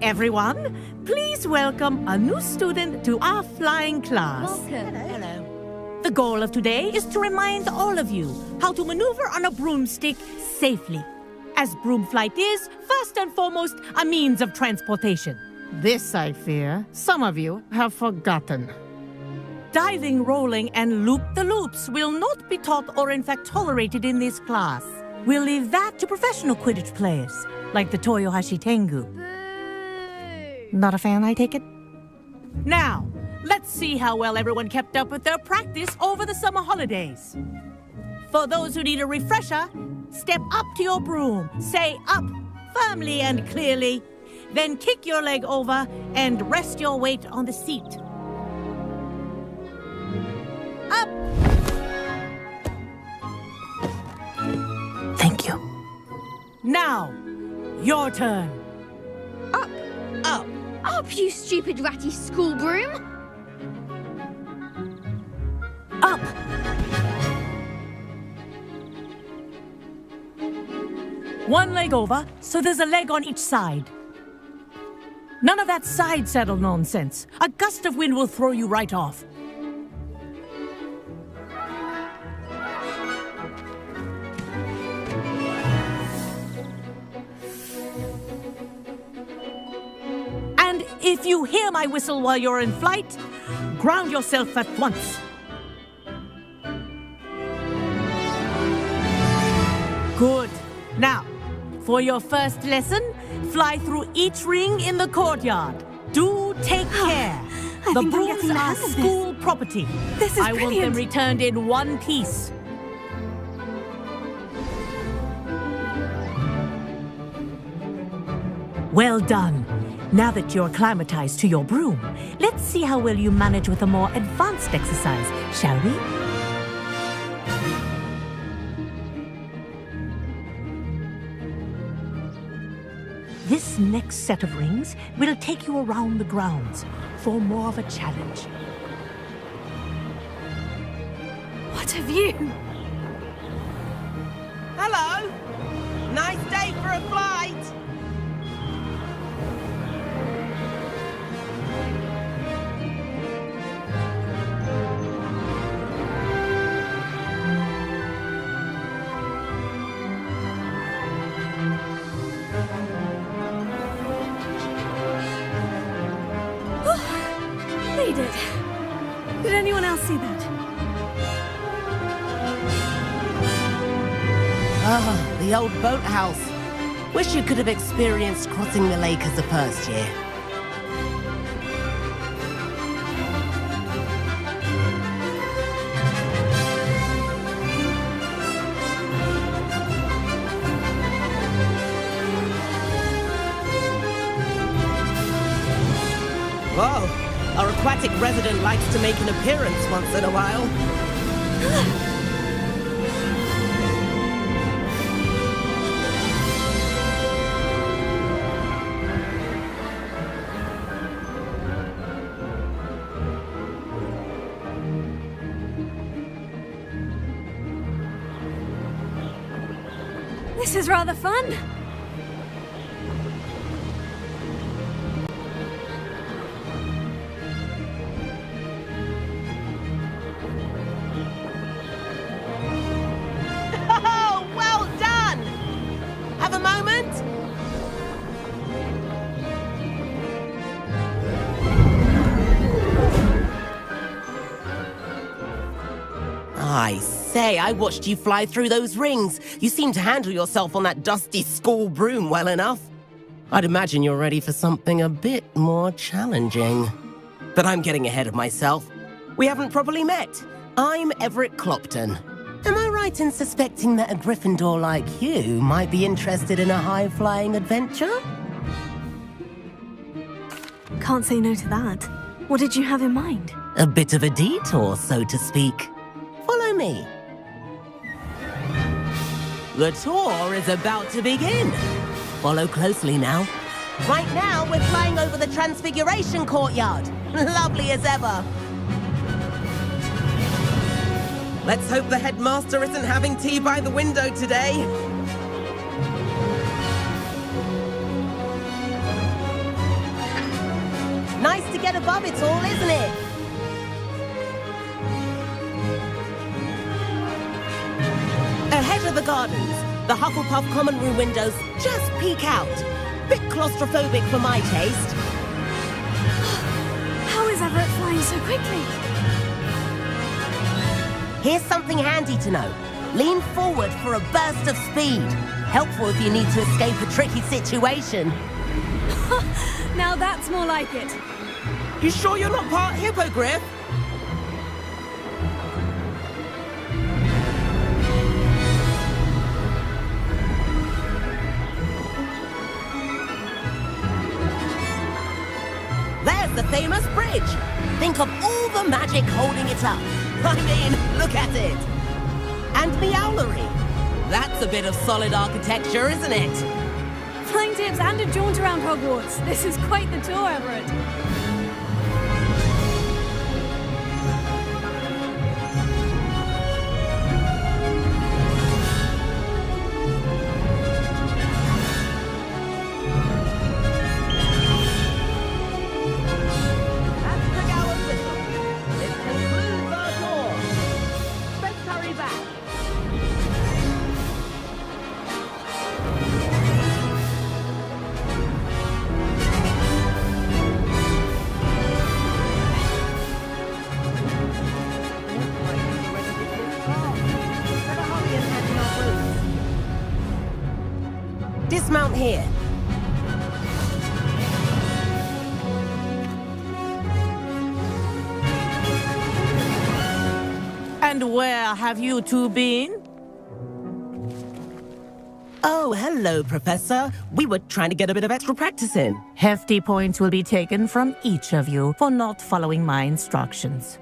Everyone, please welcome a new student to our flying class. Welcome. Hello. The goal of today is to remind all of you how to maneuver on a broomstick safely, as broom flight is, first and foremost, a means of transportation. This, I fear, some of you have forgotten. Diving, rolling, and loop-the-loops will not be taught or in fact tolerated in this class. We'll leave that to professional Quidditch players, like the Toyohashi Tengu. Not a fan, I take it? Now, let's see how well everyone kept up with their practice over the summer holidays. For those who need a refresher, step up to your broom, say up firmly and clearly, then kick your leg over and rest your weight on the seat. Up! Thank you. Now, your turn. Up. Up. Up, you stupid ratty school broom. Up. One leg over, so there's a leg on each side. None of that side saddle nonsense. A gust of wind will throw you right off. And if you hear my whistle while you're in flight, ground yourself at once. Good. Now, for your first lesson, fly through each ring in the courtyard. Do take care. The brooms are school property. This is I want them brilliant. returned in one piece. Well done. Now that you're acclimatized to your broom, let's see how well you manage with a more advanced exercise, shall we? This next set of rings will take you around the grounds for more of a challenge. What a view. Hello! Nice day for a flight! They did. Did anyone else see that? Oh, the old boathouse. Wish you could have experienced crossing the lake as a first year. Whoa, our aquatic resident likes to make an appearance once in a while. This is rather fun. Oh, well done! Have a moment? I say, I watched you fly through those rings. You seem to handle yourself on that dusty school broom well enough. I'd imagine you're ready for something a bit more challenging. But I'm getting ahead of myself. We haven't properly met. I'm Everett Clopton. Am I right in suspecting that a Gryffindor like you might be interested in a high-flying adventure? Can't say no to that. What did you have in mind? A bit of a detour, so to speak. Follow me. The tour is about to begin. Follow closely now. Right now, we're flying over the Transfiguration Courtyard. Lovely as ever. Let's hope the headmaster isn't having tea by the window today. get above it all, isn't it? Ahead of the gardens, the Hufflepuff common room windows just peek out. Bit claustrophobic for my taste. How is Everett flying so quickly? Here's something handy to know. Lean forward for a burst of speed. Helpful if you need to escape a tricky situation. Now that's more like it. You sure you're not part hippogriff? There's the famous bridge. Think of all the magic holding it up. I mean, look at it. And the owlery. That's a bit of solid architecture, isn't it? Flying tips and a jaunt around Hogwarts. This is quite the tour, Everett. That's the Gamerz whistle. This concludes our tour. Let's hurry back. Dismount here. And where have you two been? Oh, hello, Professor. We were trying to get a bit of extra practice in. Hefty points will be taken from each of you for not following my instructions.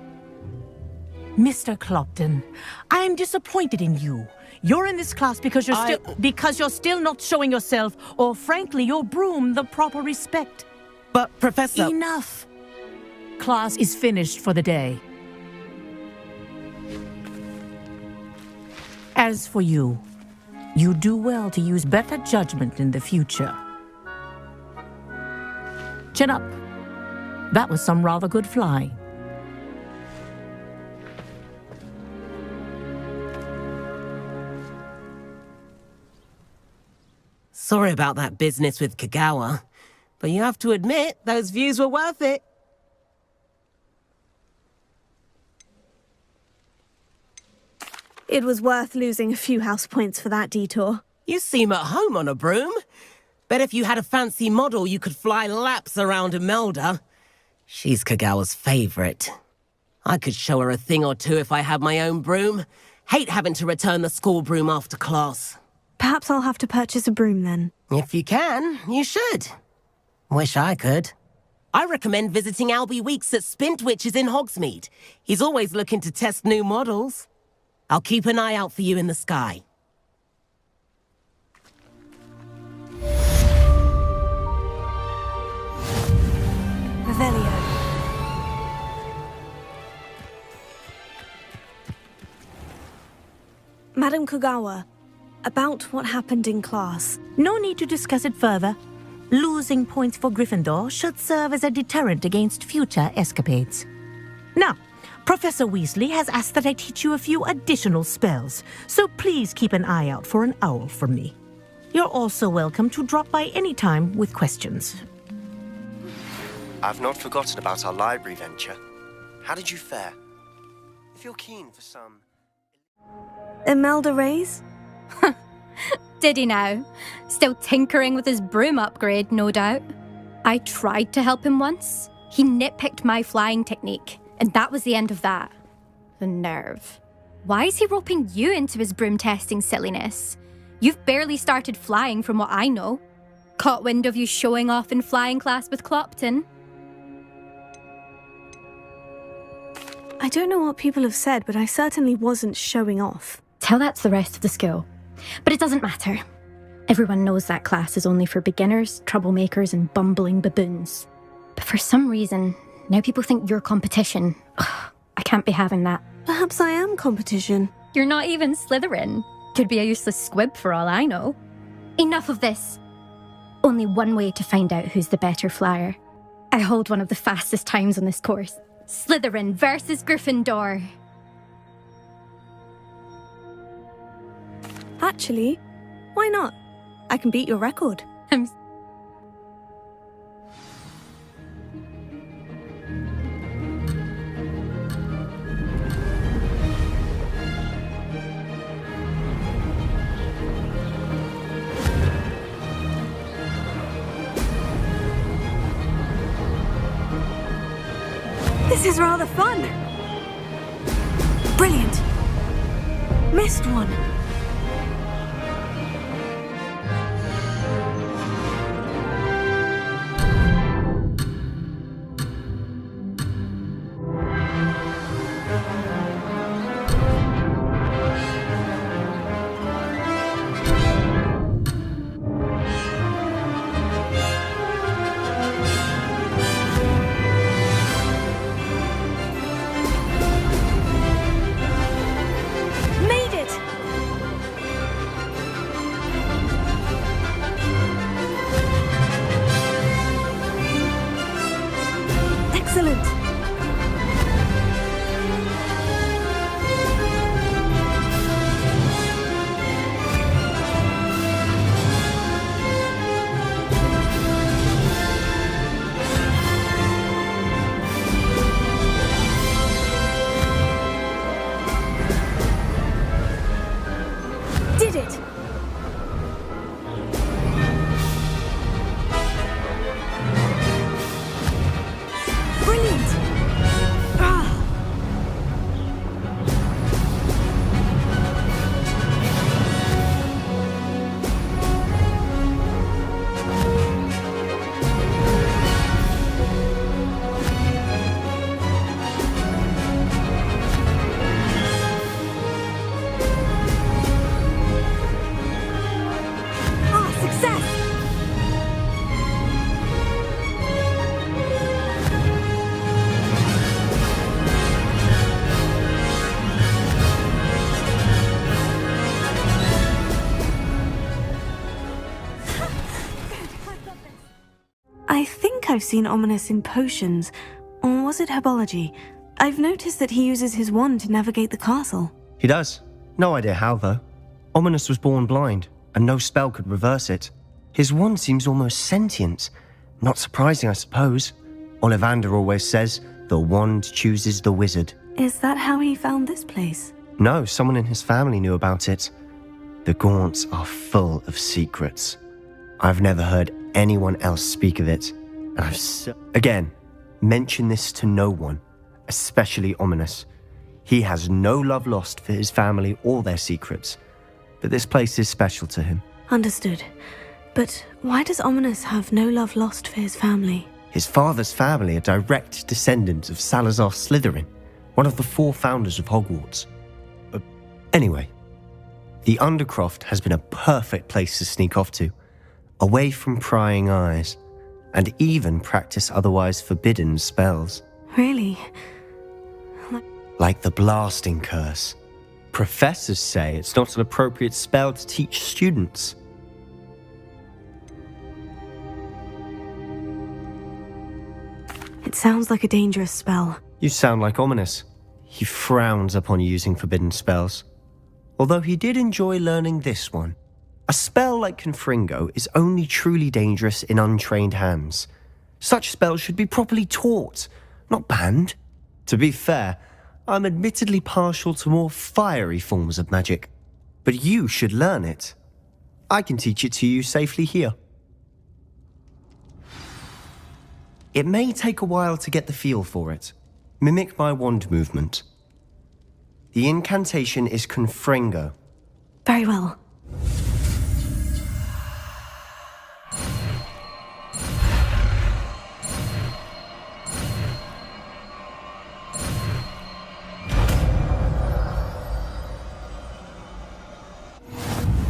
Mr. Clopton, I am disappointed in you. You're in this class because you're still not showing yourself, or frankly, your broom the proper respect. But, Professor... Enough. Class is finished for the day. As for you, you do well to use better judgment in the future. Chin up. That was some rather good flying. Sorry about that business with Kagawa, but you have to admit, those views were worth it. It was worth losing a few house points for that detour. You seem at home on a broom. Bet if you had a fancy model, you could fly laps around Imelda. She's Kagawa's favorite. I could show her a thing or two if I had my own broom. Hate having to return the school broom after class. Perhaps I'll have to purchase a broom then. If you can, you should. Wish I could. I recommend visiting Albie Weeks at Spintwitches in Hogsmeade. He's always looking to test new models. I'll keep an eye out for you in the sky. Revelio. Madam Kagawa, about what happened in class. No need to discuss it further. Losing points for Gryffindor should serve as a deterrent against future escapades. Now, Professor Weasley has asked that I teach you a few additional spells, so please keep an eye out for an owl from me. You're also welcome to drop by any time with questions. I've not forgotten about our library venture. How did you fare? If you're keen for some... Imelda Reyes? Did he now? Still tinkering with his broom upgrade, no doubt. I tried to help him once. He nitpicked my flying technique, and that was the end of that. The nerve. Why is he roping you into his broom testing silliness? You've barely started flying from what I know. Caught wind of you showing off in flying class with Clopton. I don't know what people have said, but I certainly wasn't showing off. Tell that to the rest of the school. But it doesn't matter. Everyone knows that class is only for beginners, troublemakers, and bumbling baboons. But for some reason, now people think you're competition. Ugh, I can't be having that. Perhaps I am competition. You're not even Slytherin. Could be a useless squib for all I know. Enough of this. Only one way to find out who's the better flyer. I hold one of the fastest times on this course. Slytherin versus Gryffindor. Actually, why not? I can beat your record. This is rather fun. Brilliant. Missed one. Excellent. Did it. I think I've seen Ominous in potions, or was it herbology? I've noticed that he uses his wand to navigate the castle. He does. No idea how, though. Ominous was born blind, and no spell could reverse it. His wand seems almost sentient. Not surprising, I suppose. Ollivander always says, the wand chooses the wizard. Is that how he found this place? No, someone in his family knew about it. The Gaunts are full of secrets. I've never heard anyone else speak of it, and Again, mention this to no one, especially Ominous. He has no love lost for his family or their secrets, but this place is special to him. Understood. But why does Ominous have no love lost for his family? His father's family are direct descendants of Salazar Slytherin, one of the 4 founders of Hogwarts. Anyway, the Undercroft has been a perfect place to sneak off to, away from prying eyes, and even practice otherwise forbidden spells. Really? Like the blasting curse. Professors say it's not an appropriate spell to teach students. It sounds like a dangerous spell. You sound like Ominous. He frowns upon using forbidden spells. Although he did enjoy learning this one. A spell like Confringo is only truly dangerous in untrained hands. Such spells should be properly taught, not banned. To be fair, I'm admittedly partial to more fiery forms of magic, but you should learn it. I can teach it to you safely here. It may take a while to get the feel for it. Mimic my wand movement. The incantation is Confringo. Very well.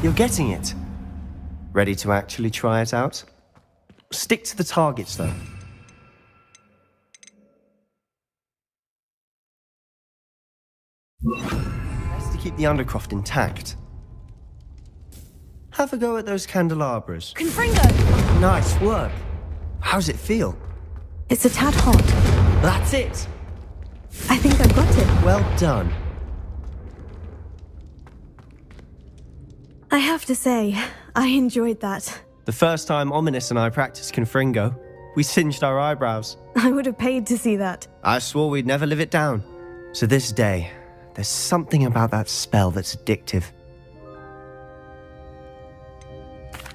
You're getting it. Ready to actually try it out? Stick to the targets, though. Best to keep the Undercroft intact. Have a go at those candelabras. Confringo! Nice work. How's it feel? It's a tad hot. That's it! I think I've got it. Well done. I have to say, I enjoyed that. The first time Ominous and I practiced Confringo, we singed our eyebrows. I would have paid to see that. I swore we'd never live it down. So this day, there's something about that spell that's addictive.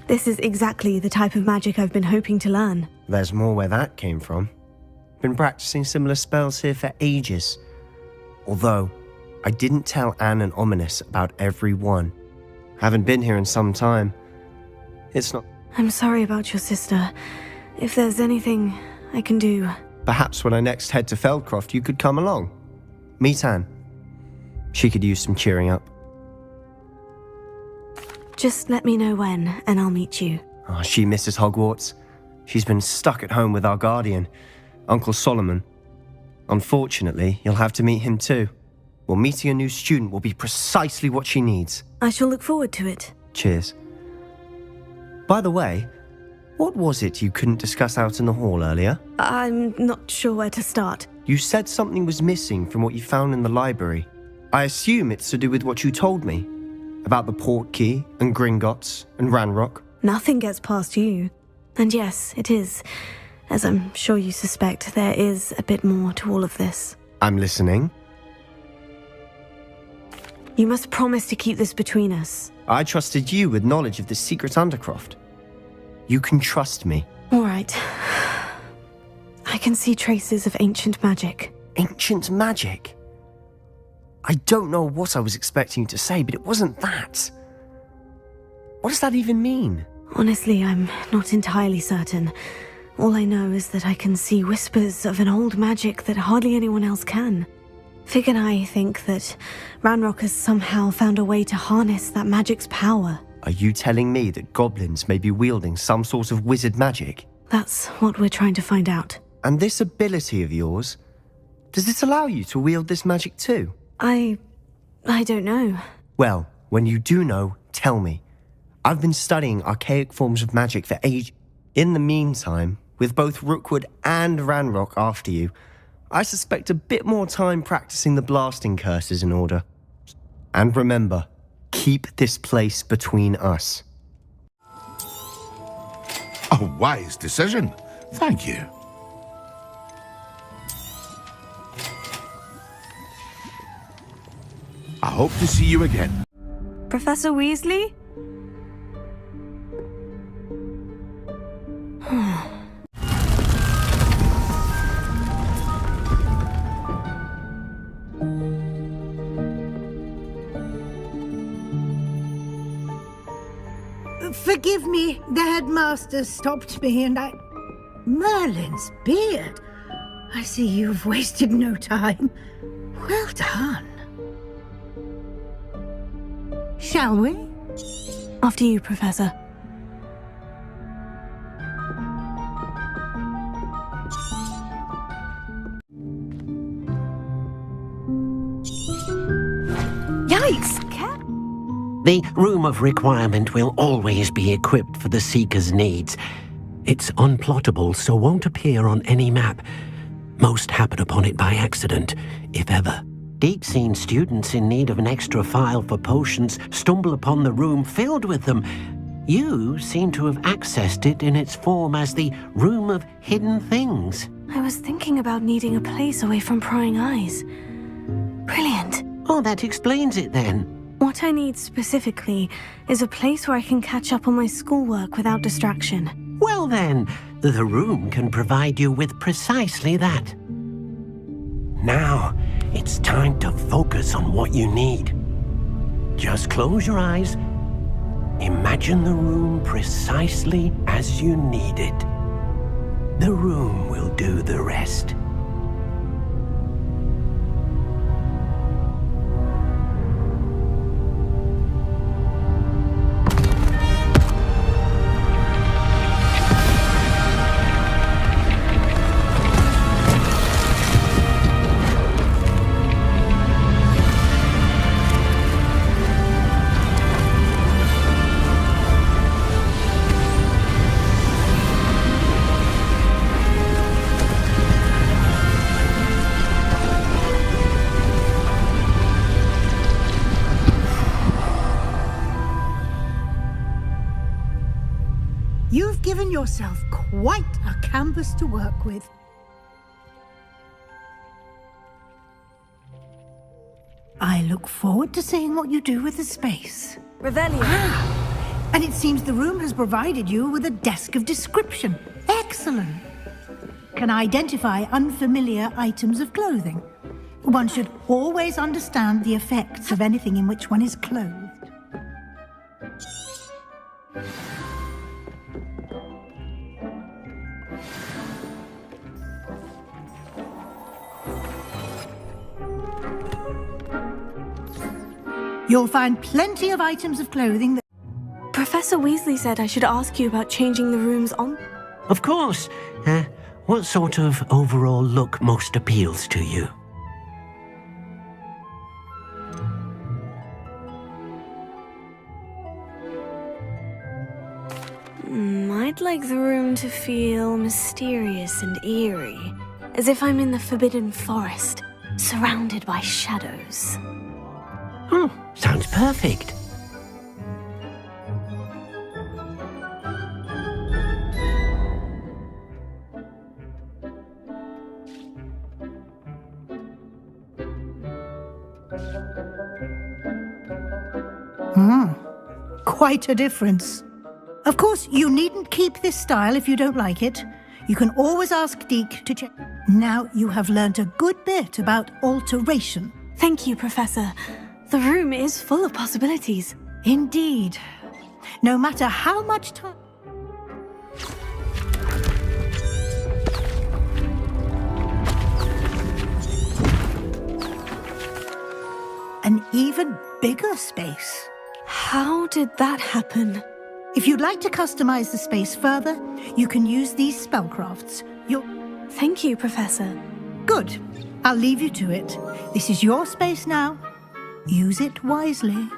This is exactly the type of magic I've been hoping to learn. There's more where that came from. Been practicing similar spells here for ages. Although, I didn't tell Anne and Ominous about every one. Haven't been here in some time. It's not... I'm sorry about your sister. If there's anything I can do... Perhaps when I next head to Feldcroft, you could come along. Meet Anne. She could use some cheering up. Just let me know when, and I'll meet you. Oh, she misses Hogwarts. She's been stuck at home with our guardian, Uncle Solomon. Unfortunately, you'll have to meet him too. Well, meeting a new student will be precisely what she needs. I shall look forward to it. Cheers. By the way, what was it you couldn't discuss out in the hall earlier? I'm not sure where to start. You said something was missing from what you found in the library. I assume it's to do with what you told me. About the port key, and Gringotts, and Ranrock. Nothing gets past you. And yes, it is. As I'm sure you suspect, there is a bit more to all of this. I'm listening. You must promise to keep this between us. I trusted you with knowledge of the secret Undercroft. You can trust me. All right. I can see traces of ancient magic. Ancient magic? I don't know what I was expecting you to say, but it wasn't that. What does that even mean? Honestly, I'm not entirely certain. All I know is that I can see whispers of an old magic that hardly anyone else can. Fig and I think that Ranrock has somehow found a way to harness that magic's power. Are you telling me that goblins may be wielding some sort of wizard magic? That's what we're trying to find out. And this ability of yours, does it allow you to wield this magic too? I don't know. Well, when you do know, tell me. I've been studying archaic forms of magic for ages. In the meantime, with both Rookwood and Ranrock after you, I suspect a bit more time practicing the blasting curses in order. And remember, keep this place between us. A wise decision. Thank you. I hope to see you again. Professor Weasley? Forgive me, the headmaster stopped me and I... Merlin's beard. I see you've wasted no time. Well done. Shall we? After you, Professor. Yikes! The Room of Requirement will always be equipped for the Seeker's needs. It's unplottable, so won't appear on any map. Most happen upon it by accident, if ever. Deep-seen students in need of an extra file for potions stumble upon the room filled with them. You seem to have accessed it in its form as the Room of Hidden Things. I was thinking about needing a place away from prying eyes. Brilliant. Oh, that explains it then. What I need specifically is a place where I can catch up on my schoolwork without distraction. Well then, the room can provide you with precisely that. Now, it's time to focus on what you need. Just close your eyes. Imagine the room precisely as you need it. The room will do the rest. yourself quite a canvas to work with. I look forward to seeing what you do with the space. Revelio. And it seems the room has provided you with a desk of description. Excellent. Can identify unfamiliar items of clothing. One should always understand the effects of anything in which one is clothed. You'll find plenty of items of clothing that... Professor Weasley said I should ask you about changing the rooms on... Of course. What sort of overall look most appeals to you? I'd like the room to feel mysterious and eerie, as if I'm in the Forbidden Forest, surrounded by shadows. Oh, sounds perfect. Quite a difference. Of course, you needn't keep this style if you don't like it. You can always ask Deke to check. Now you have learnt a good bit about alteration. Thank you, Professor. The room is full of possibilities. Indeed. No matter how much time... An even bigger space. How did that happen? If you'd like to customize the space further, you can use these spellcrafts. Thank you, Professor. Good. I'll leave you to it. This is your space now. Use it wisely.